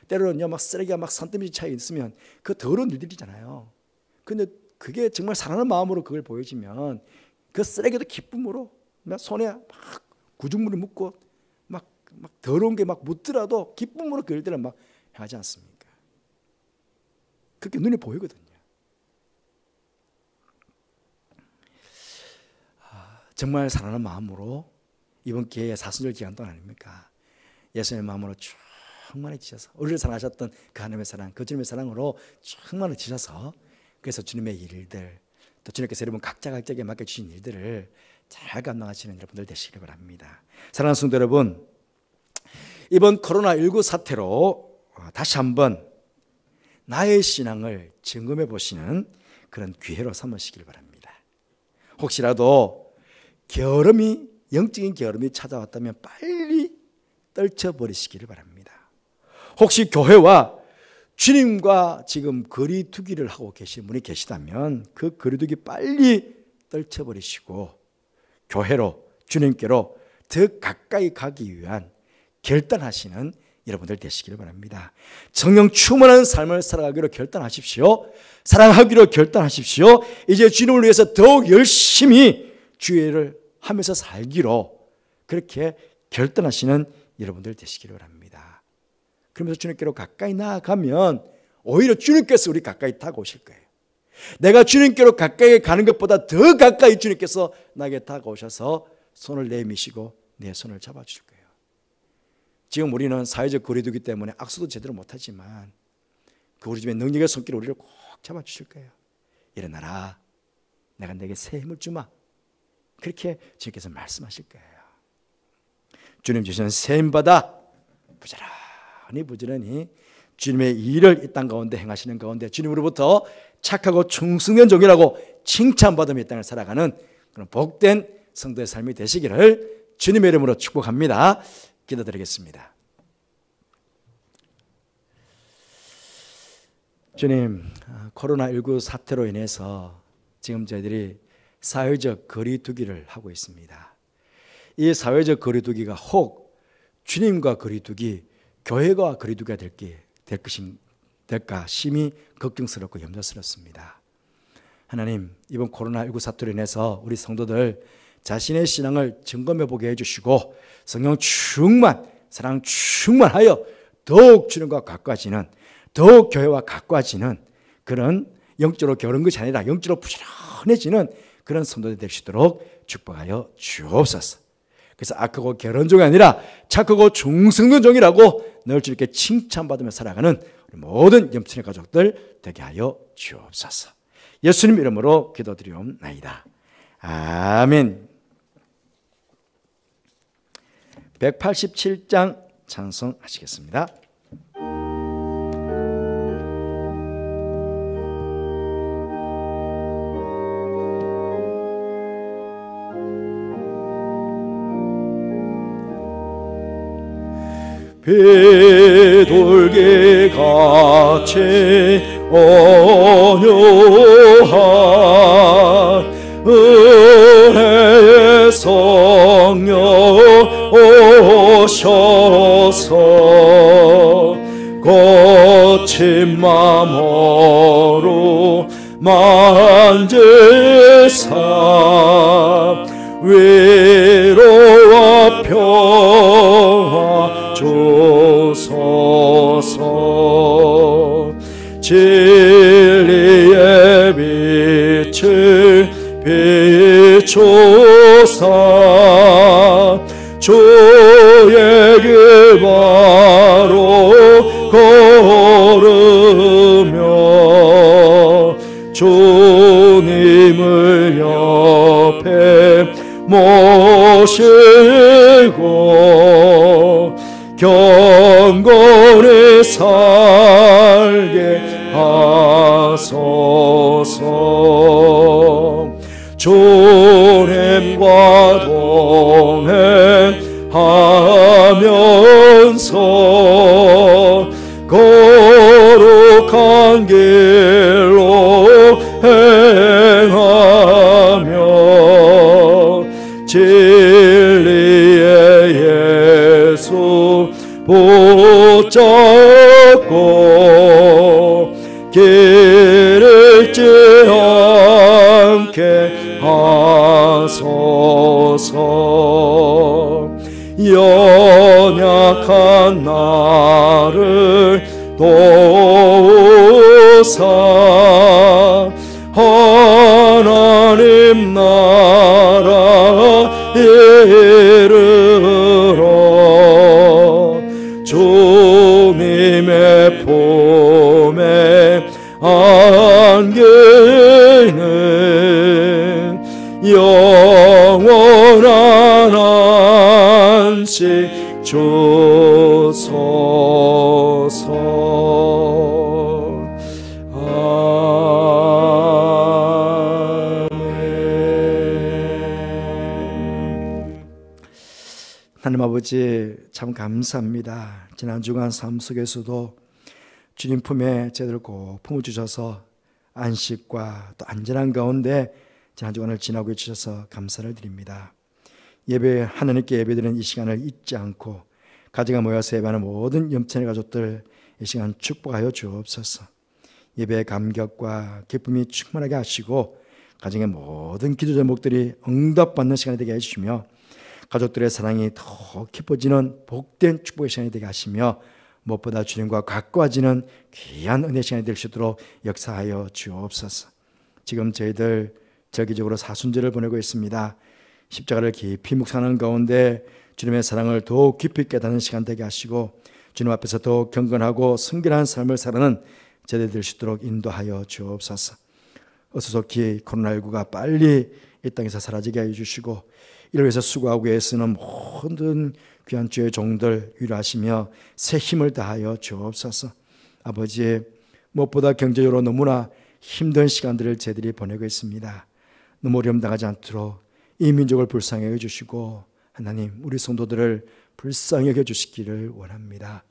때로는요, 막 쓰레기가 막 산더미 차에 있으면 그 더러운 일들이잖아요. 그런데 그게 정말 사랑하는 마음으로 그걸 보여지면 그 쓰레기도 기쁨으로 막 손에 막 구죽물이 묻고 막 더러운 게 막 묻더라도 기쁨으로 그 일들을 막 하지 않습니까? 그렇게 눈에 보이거든요. 정말 사랑하는 마음으로 이번 기회에 사순절 기간 동안 아닙니까? 예수님의 마음으로 충만해지셔서 우리를 사랑하셨던 그 하나님의 사랑, 그 주님의 사랑으로 충만해지셔서 그래서 주님의 일들, 또 주님께서 여러분 각자에게 맡겨주신 일들을 잘 감당하시는 여러분들 되시길 바랍니다. 사랑하는 성도 여러분, 이번 코로나19 사태로 다시 한번 나의 신앙을 점검해 보시는 그런 기회로 삼으시길 바랍니다. 혹시라도 영적인 게으름이 찾아왔다면 빨리 떨쳐버리시기를 바랍니다. 혹시 교회와 주님과 지금 거리두기를 하고 계신 분이 계시다면 그 거리두기 빨리 떨쳐버리시고 교회로, 주님께로 더 가까이 가기 위한 결단하시는 여러분들 되시기를 바랍니다. 성령 충만한 삶을 살아가기로 결단하십시오. 사랑하기로 결단하십시오. 이제 주님을 위해서 더욱 열심히 주의를 하면서 살기로 그렇게 결단하시는 여러분들 되시기를 바랍니다. 그러면서 주님께로 가까이 나아가면 오히려 주님께서 우리 가까이 다가오실 거예요. 내가 주님께로 가까이 가는 것보다 더 가까이 주님께서 나에게 다가오셔서 손을 내미시고 내 손을 잡아주실 거예요. 지금 우리는 사회적 거리두기 때문에 악수도 제대로 못하지만 그 우리 집의 능력의 손길로 우리를 꼭 잡아주실 거예요. 일어나라, 내가 내게 새 힘을 주마, 그렇게 주님께서 말씀하실 거예요. 주님 주시는 새 힘 받아 부지런히 주님의 일을 이 땅 가운데 행하시는 가운데 주님으로부터 착하고 충성된 종이라고 칭찬받으며 이 땅을 살아가는 그런 복된 성도의 삶이 되시기를 주님의 이름으로 축복합니다. 기도드리겠습니다. 주님, 코로나19 사태로 인해서 지금 저희들이 사회적 거리두기를 하고 있습니다. 이 사회적 거리두기가 혹 주님과 거리두기, 교회가 거리두기가 될까 심히 걱정스럽고 염려스럽습니다. 하나님, 이번 코로나19 사태로 인해서 우리 성도들 자신의 신앙을 점검해 보게 해주시고 성령 충만, 사랑 충만하여 더욱 주님과 가까워지는, 더욱 교회와 가까워지는 그런 영적으로 게으른 것이 아니라 영적으로 부지런해지는 그런 성도들 될 수 있도록 축복하여 주옵소서. 그래서 악하고 게으른 종이 아니라 착하고 충성된 종이라고 늘 주님께 칭찬받으며 살아가는 우리 모든 염치의 가족들 되게 하여 주옵소서. 예수님 이름으로 기도드리옵나이다. 아멘. 187장 찬송하시겠습니다. 비둘기 같이 온유한 은혜의 성령 오셔서 거친 마음으로 만지사 위로와 평화 주소서. 진리의 빛을 비추사 주의 길 바로 걸으며 주님을 옆에 모시고 경건히 살게 하소서. 주님과 동행하면서 하면서 거룩한 길로 행하며 진리의 예수 붙잡고 길 잃지 않게 하소서. 연약한 나를 도우사 하나님 나라 이르러 주님의 품에 안기는 영원한 안식 주소서. 하나님 아버지 참 감사합니다. 지난 주간 삶 속에서도 주님 품에 저희들을 꼭 품어주셔서 안식과 또 안전한 가운데 지난 주간을 지나고 해주셔서 감사를 드립니다. 예배 하나님께 예배드리는 이 시간을 잊지 않고 가정에 모여서 예배하는 모든 염천의 가족들 이 시간 축복하여 주옵소서. 예배의 감격과 기쁨이 충만하게 하시고 가정의 모든 기도 제목들이 응답받는 시간이 되게 해주시며 가족들의 사랑이 더 깊어지는 복된 축복의 시간이 되게 하시며 무엇보다 주님과 가까워지는 귀한 은혜 시간이 될 수 있도록 역사하여 주옵소서. 지금 저희들 절기적으로 사순절을 보내고 있습니다. 십자가를 깊이 묵상하는 가운데 주님의 사랑을 더욱 깊이 깨닫는 시간 되게 하시고 주님 앞에서 더욱 경건하고 순결한 삶을 살아가는 저희들 될 수 있도록 인도하여 주옵소서. 어수속히 코로나19가 빨리 이 땅에서 사라지게 해주시고 이를 위해서 수고하고 애쓰는 모든 귀한 주의 종들 위로하시며 새 힘을 다하여 주옵소서. 아버지 무엇보다 경제적으로 너무나 힘든 시간들을 저희들이 보내고 있습니다. 너무 어려움 당하지 않도록 이 민족을 불쌍히 여겨주시고 하나님 우리 성도들을 불쌍히 여겨주시기를 원합니다.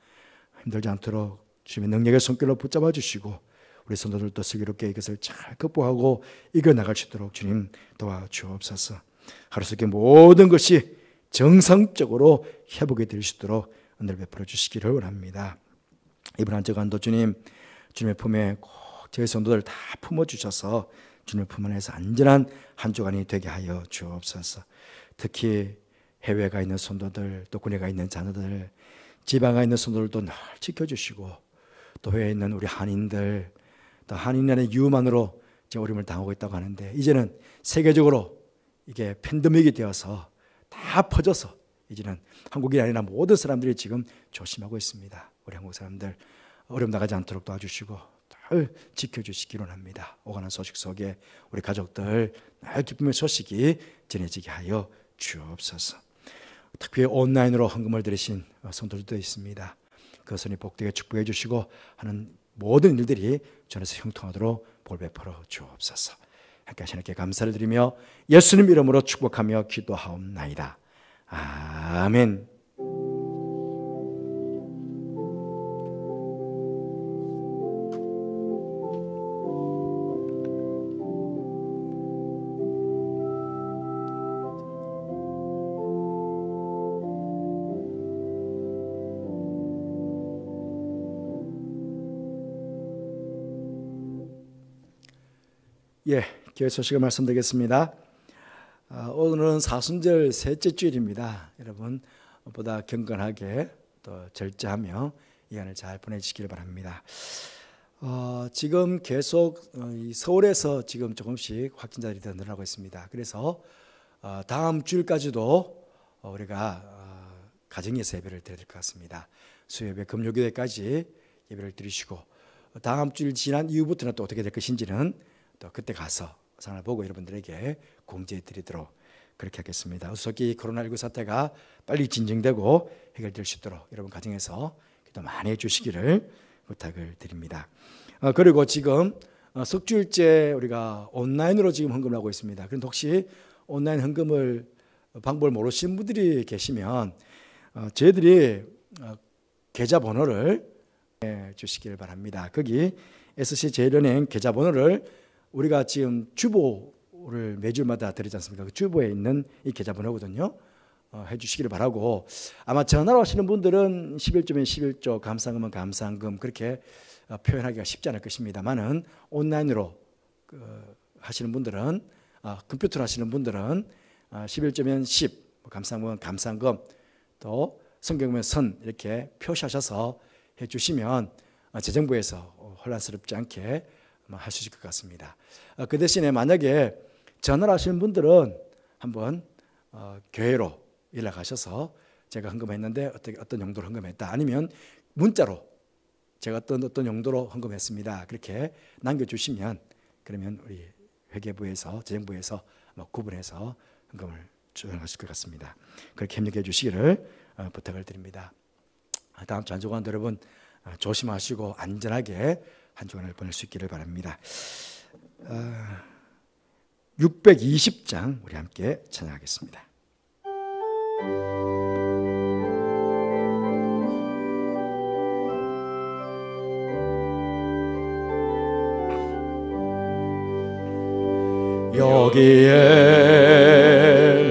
힘들지 않도록 주님의 능력의 손길로 붙잡아 주시고 우리 성도들도 슬기롭게 이것을 잘 극복하고 이겨나갈 수 있도록 주님 도와주옵소서. 하루 속에 모든 것이 정상적으로 회복이 될 수 있도록 은혜를 베풀어 주시기를 원합니다. 이번 한 주간도 주님의 품에 꼭 저희 성도들 다 품어주셔서 주님의 품 안에서 안전한 한 주간이 되게 하여 주옵소서. 특히 해외가 있는 성도들 또 군에가 있는 자녀들 지방에 있는 성도들도 늘 지켜주시고 또 해외에 있는 우리 한인들 또 한인간의 유만으로 어려움을 당하고 있다고 하는데 이제는 세계적으로 이게 팬데믹이 되어서 다 퍼져서 이제는 한국이 아니라 모든 사람들이 지금 조심하고 있습니다. 우리 한국 사람들 어려움 나가지 않도록 도와주시고 늘 지켜주시기로 합니다. 오가는 소식 속에 우리 가족들 늘 기쁨의 소식이 전해지게 하여 주옵소서. 특히 온라인으로 헌금을 드리신 성도들도 있습니다. 그것을 복되게 축복해 주시고 하는 모든 일들이 전에서 형통하도록 볼 베풀어 주옵소서. 함께 하시는께 감사를 드리며 예수님 이름으로 축복하며 기도하옵나이다. 아멘. 교회 소식을 말씀드리겠습니다. 오늘은 사순절 셋째 주일입니다. 여러분 보다 경건하게 또 절제하며 이 안을 잘 보내시길 바랍니다. 지금 계속 서울에서 지금 조금씩 확진자들이 더 늘어나고 있습니다. 그래서 다음 주일까지도 우리가 가정에서 예배를 드려야 될 것 같습니다. 수요예배, 금요일까지 예배를 드리시고 다음 주일 지난 이후부터는 또 어떻게 될 것인지는 또 그때 가서 상황을 보고 여러분들에게 공지해 드리도록 그렇게 하겠습니다. 우석이 코로나19 사태가 빨리 진정되고 해결될 수 있도록 여러분 가정에서 기도 많이 해주시기를 부탁을 드립니다. 그리고 지금 석주일째 우리가 온라인으로 지금 헌금을 하고 있습니다. 그런데 혹시 온라인 헌금을 방법을 모르시는 분들이 계시면 저희들이 계좌번호를 주시길 바랍니다. 거기 SC제일은행 계좌번호를 우리가 지금 주보를 매주마다 드리지 않습니까? 그 주보에 있는 이 계좌번호거든요. 해주시기를 바라고, 아마 전화로 하시는 분들은 11조면 11조, 감사금은 감사금 그렇게 표현하기가 쉽지 않을 것입니다만은 온라인으로 하시는 분들은, 컴퓨터로 하시는 분들은 11조면 10, 감사금은 감사금, 또 성경면 선 이렇게 표시하셔서 해주시면 재정부에서 혼란스럽지 않게 할 수 있을 것 같습니다. 그 대신에 만약에 전화를 하시는 분들은 한번 교회로 연락하셔서 제가 헌금했는데 어떤 용도로 헌금했다, 아니면 문자로 제가 어떤 용도로 헌금했습니다, 그렇게 남겨주시면 그러면 우리 회계부에서 재정부에서 구분해서 헌금을 주관하실 것 같습니다. 그렇게 협력해 주시기를 부탁을 드립니다. 다음 주 한 주간 여러분 조심하시고 안전하게 한 주간을 보낼 수 있기를 바랍니다. 620장 우리 함께 찬양하겠습니다. 여기에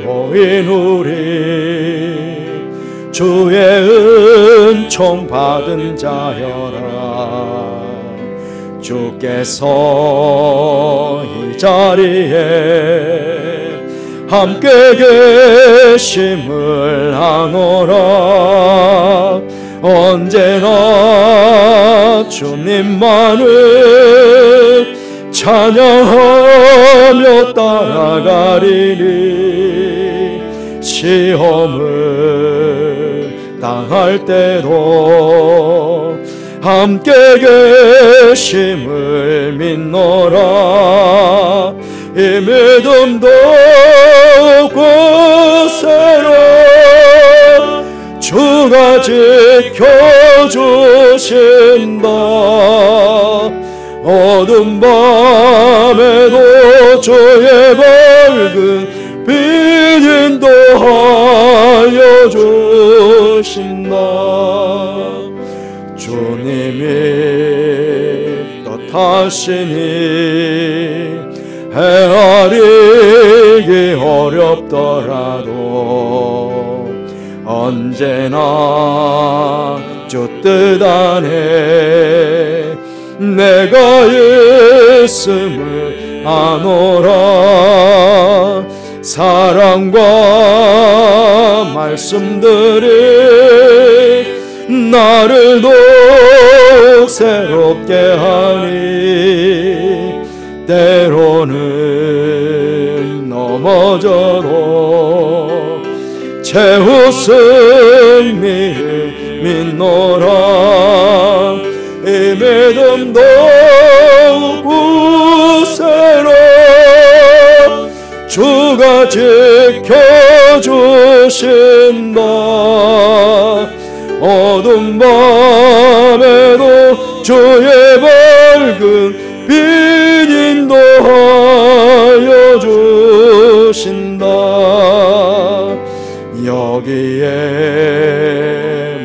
모인 우리 주의 은총 받은 자여라. 주께서 이 자리에 함께 계심을 아노라. 언제나 주님만을 찬양하며 따라가리니 시험을 당할 때도 함께 계심을 믿노라. 이 믿음도 굳세로 주가 지켜주신다. 어두운 밤에도 주의 밝은 빛 인도하여 주신다. 주님이 뜻하시니 헤아리기 어렵더라도 언제나 주 뜻 안에 내가 있음을 아노라. 사랑과 말씀들이 나를 더욱 새롭게 하니 때로는 넘어져도 최후 승리를 믿노라. 이 믿음도 굳세로 주가 지켜주신다. 어두운 밤에도 주의 밝은 빛 인도하여 주신다. 여기에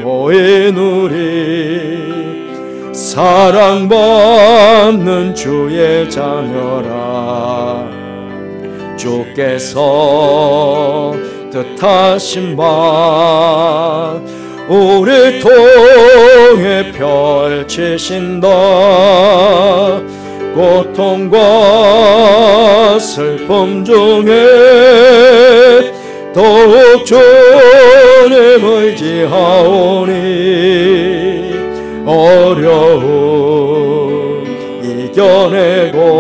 모인 우리 사랑받는 주의 자녀라. 주께서 뜻하신 바 우리 통해 펼치신다. 고통과 슬픔 중에 더욱 주님 의지하오니 어려움 이겨내고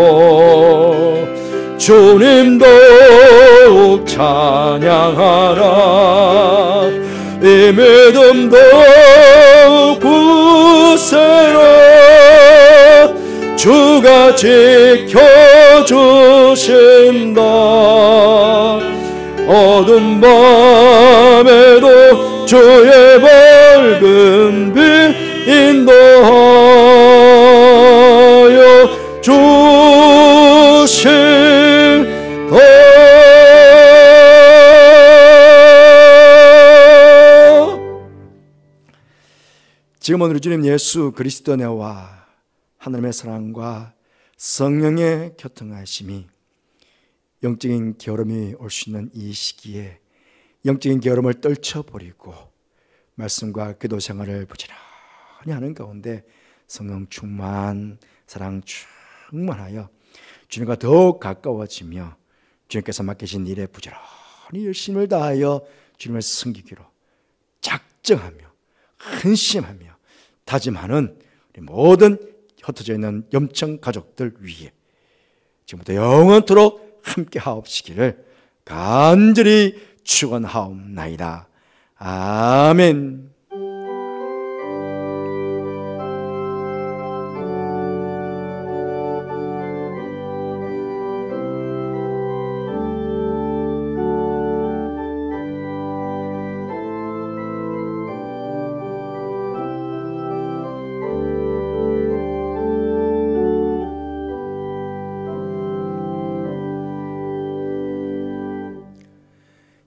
주님 더욱 찬양하라. 이 믿음도 굳세로 주가 지켜주신다. 어두운 밤에도 주의 밝은 빛 인도하여 주신다. 지금은 우리 주님 예수 그리스도 내와 하나님의 사랑과 성령의 교통하심이 영적인 게으름이 올 수 있는 이 시기에 영적인 게으름을 떨쳐버리고 말씀과 기도 생활을 부지런히 하는 가운데 성령 충만, 사랑 충만하여 주님과 더욱 가까워지며 주님께서 맡기신 일에 부지런히 열심을 다하여 주님을 섬기기로 작정하며 헌신하며 다짐하는 우리 모든 흩어져 있는 염청 가족들 위에 지금부터 영원토록 함께 하옵시기를 간절히 축원하옵나이다. 아멘.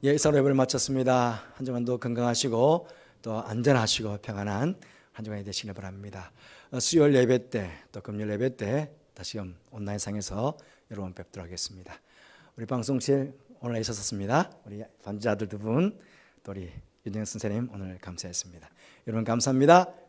예, 이사로 예배를 마쳤습니다. 한 주간도 건강하시고 또 안전하시고 평안한 한 주간이 되시길 바랍니다. 수요일 예배 때 또 금요일 예배 때 다시금 온라인상에서 여러분 뵙도록 하겠습니다. 우리 방송실 오늘 있었습니다. 우리 반주자들 두 분, 또 우리 윤정 선생님 오늘 감사했습니다. 여러분 감사합니다.